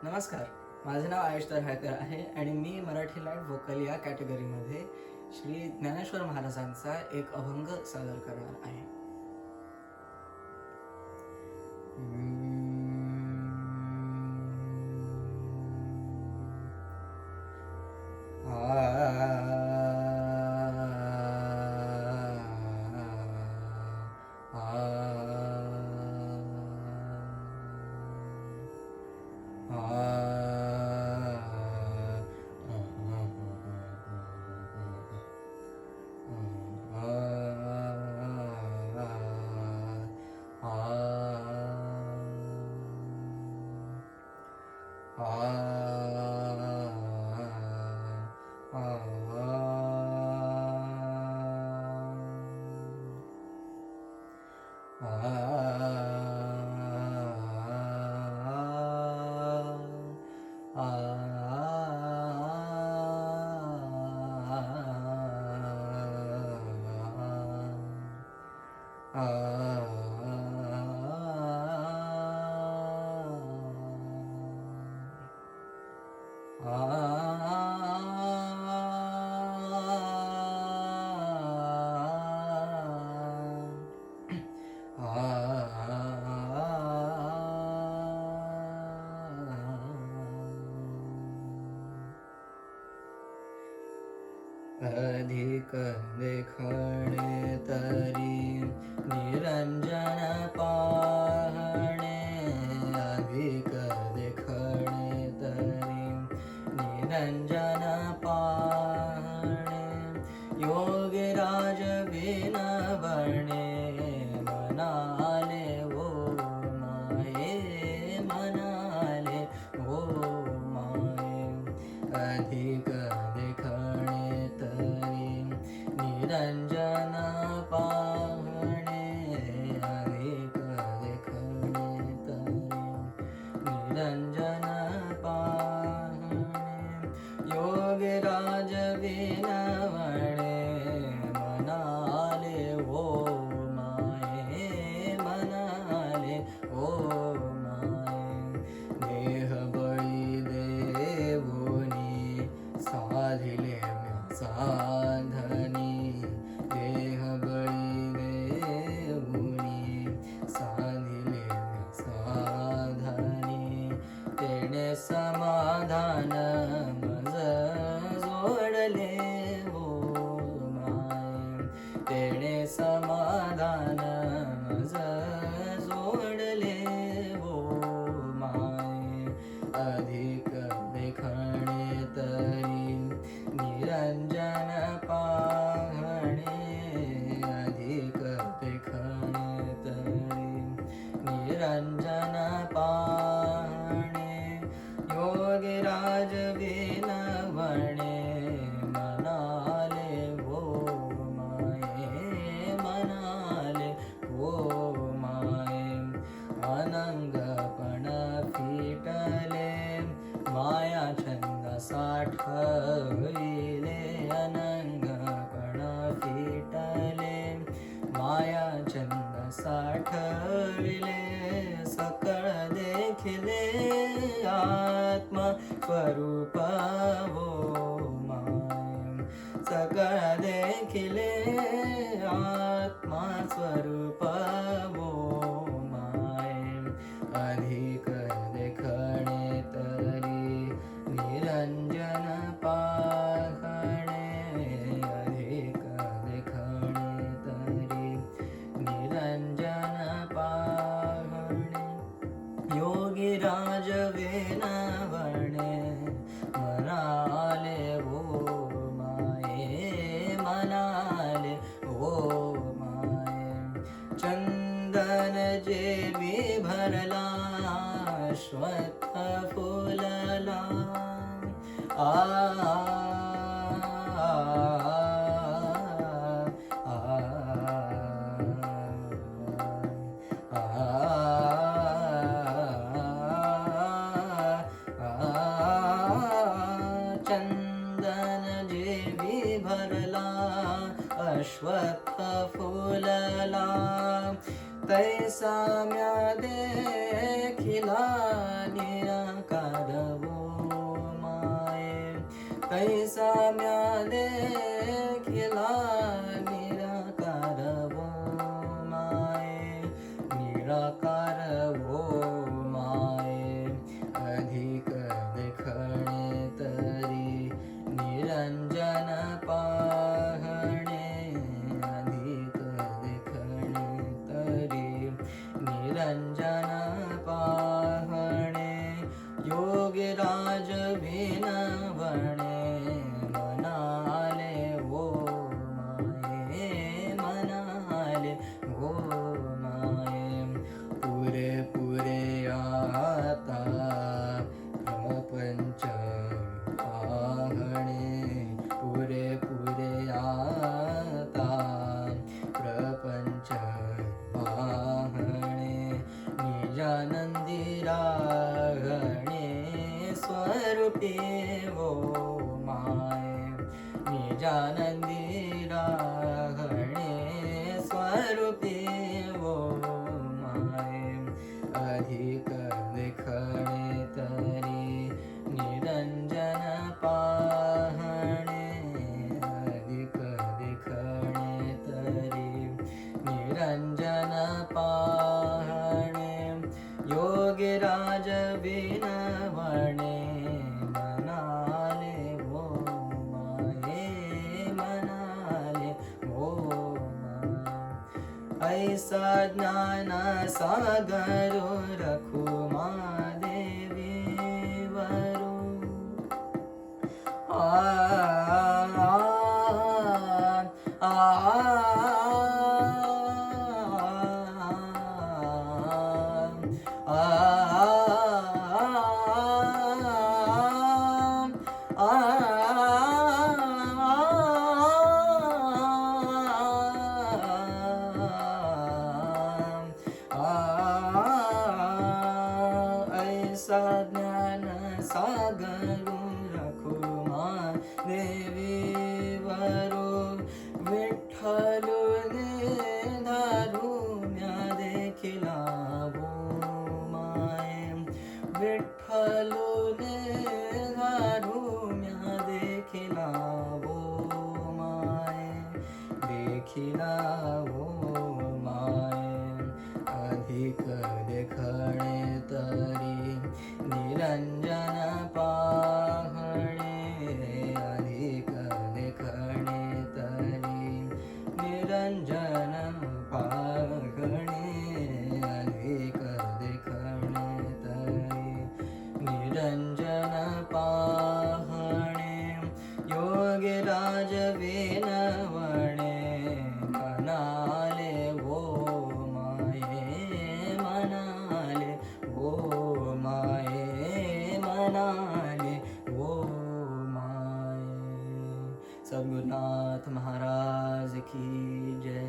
नमस्कार, माझे नाव आयुष तर्हाळकर आहे आणि मी मराठी लाईट व्होकल या कॅटेगरीमध्ये श्री ज्ञानेश्वर महाराजांचा एक अभंग सादर करणार आहे. अधिक देखणे तरी निरंजन पाहणे, अधिक देखणे तरी निरंजन पाहणे, योगीराज विनवणे मनाले ओ माये, मनाले ओ माये. अधिक देखणे तरी निरंजन पाहणे, अधिक देखणे तरी निरंजन पाहणे, योगीराज विनवणे मनाले ओ माये, मनाले ओ माये. देह बळी देऊनी साधिले साधनी, देह बळी देऊनी साधिले साधनी, तेणे समाधान मज जोडले ओ माय, तेणे समाधान मज जोडले ओ माय. अधिक देखणे तरी निरंजन पाहणे, अधिक देखणे तरी निरंजन पाहणे, योगीराज विनवणे मनाले ओ माये, मनाले ओ माये. अनंगपण फिटले माया छंद साठविले, अनंगपण फिटले माया छंद साठविले, सकळ देखिले आत्मा स्वरूप ओ माय, सकळ देखिले आत्मा स्वरूप ओ माय. अधिक देखणे तरी निरंजन पाहणे, अधिक देखणे तरी निरंजन पाहणे, योगीराज विनवणे मनाले ओ माये, मनाले ओ माये. चंदन जेवी भरला अश्वत्थ फुलला, चंदन जेवी भरला अश्वत्थ फुलला, तैसा म्या देखिला निराकार कैसा म्या देखिला निराकार वो माये, निराकार वो माये. अधिक देखणे तरी निरंजन पाहणे, अधिक देखणे तरी निरंजन पाहणे. योगीराज विनवणे मनाले वो माये, मनाले वो माये. पुरे पुरे आता प्रपंच पाहणे, पुरे पुरे आता प्रपंच पाहणे. निजानंदी राहणे स्वरूपी वो माये, निजानंदी राहणे स्वरूपी वो माये. अधिक देखणे तरी निरंजन पाहणे, अधिक देखणे तरी निरंजन पाहणे. योगीराज विनवणे मनाले वो माये, मनाले वो माये. ऐसा ज्ञान सागर रखू महादेवी वरू. आ आ ऐसा ज्ञान सागर रखू महादेवी वरू. विठ्ठलु धारू म्या देखिला वो माये, विठ्ठलु धारू म्या देखिला वो माये, देखिला वो माये. अधिक देखणे तरी निरंजन पाहणे, अधिक देखणे तरी निरंजन पाहणे, अधिक देखणे तरी निरंजन पाहणे. योगीराज विनवणे मनाले वो माये, मनाले वो माये, मनाले वो माये. सद्गुरुनाथ महाराज की जय.